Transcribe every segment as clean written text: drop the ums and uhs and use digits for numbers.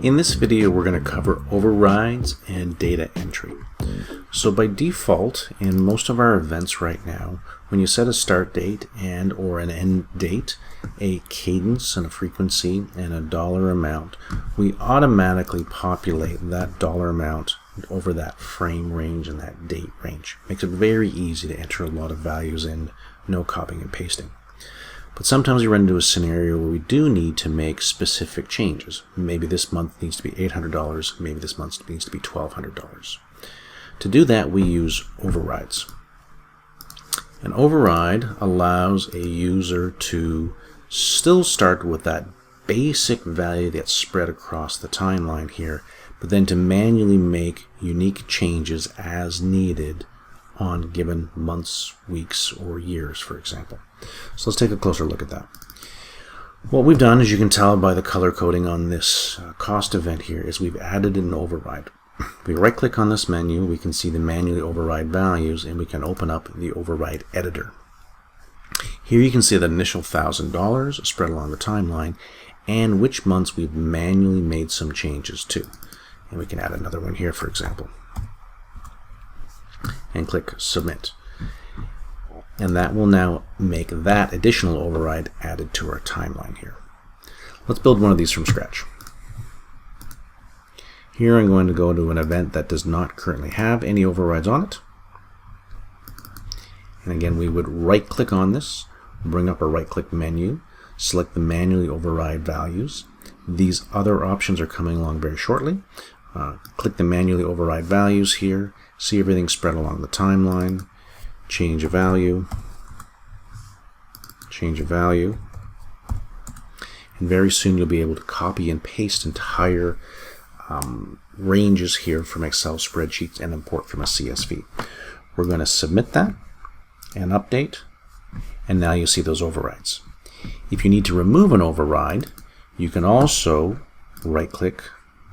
In this video, we're going to cover overrides and data entry. So by default, in most of our events right now, when you set a start date and or an end date, a cadence and a frequency and a dollar amount, we automatically populate that dollar amount over that frame range and that date range. Makes it very easy to enter a lot of values in, no copying and pasting. But sometimes we run into a scenario where we do need to make specific changes. Maybe this month needs to be $800, maybe this month needs to be $1,200. To do that, we use overrides. An override allows a user to still start with that basic value that's spread across the timeline here, but then to manually make unique changes as needed on given months, weeks, or years, for example. So let's take a closer look at that. What we've done, as you can tell by the color coding on this cost event here, is we've added an override. If we right-click on this menu, we can see the manually override values, and we can open up the override editor. Here you can see the initial $1,000 spread along the timeline and which months we've manually made some changes to. And we can add another one here, for example, and click Submit. And that will now make that additional override added to our timeline here. Let's build one of these from scratch. Here I'm going to go to an event that does not currently have any overrides on it. And again, we would right-click on this, bring up a right-click menu, select the manually override values. These other options are coming along very shortly. Click the manually override values here, see everything spread along the timeline, change a value, and very soon you'll be able to copy and paste entire ranges here from Excel spreadsheets and import from a CSV. We're going to submit that and update, and now you see those overrides. If you need to remove an override, you can also right-click,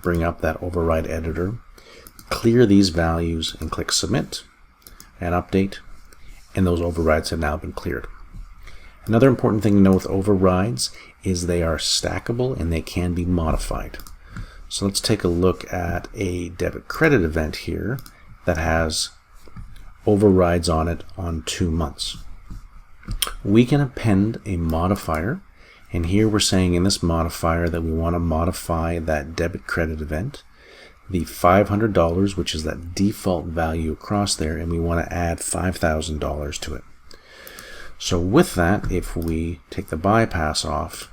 bring up that override editor, clear these values, and click Submit and Update, and those overrides have now been cleared. Another important thing to know with overrides is they are stackable and they can be modified. So let's take a look at a debit credit event here that has overrides on it on 2 months. We can append a modifier, and here we're saying in this modifier that we want to modify that debit credit event, the $500, which is that default value across there, and we want to add $5,000 to it. So with that, if we take the bypass off,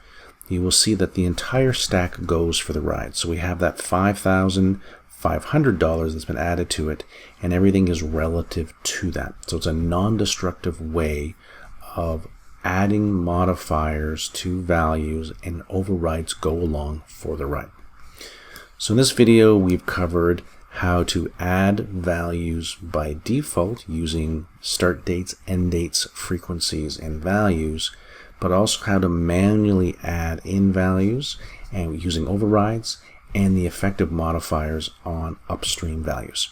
you will see that the entire stack goes for the ride. So we have that $5,500 that's been added to it, and everything is relative to that. So it's a non-destructive way of adding modifiers to values, and overrides go along for the ride. So in this video, we've covered how to add values by default using start dates, end dates, frequencies, and values, but also how to manually add in values and using overrides and the effective modifiers on upstream values.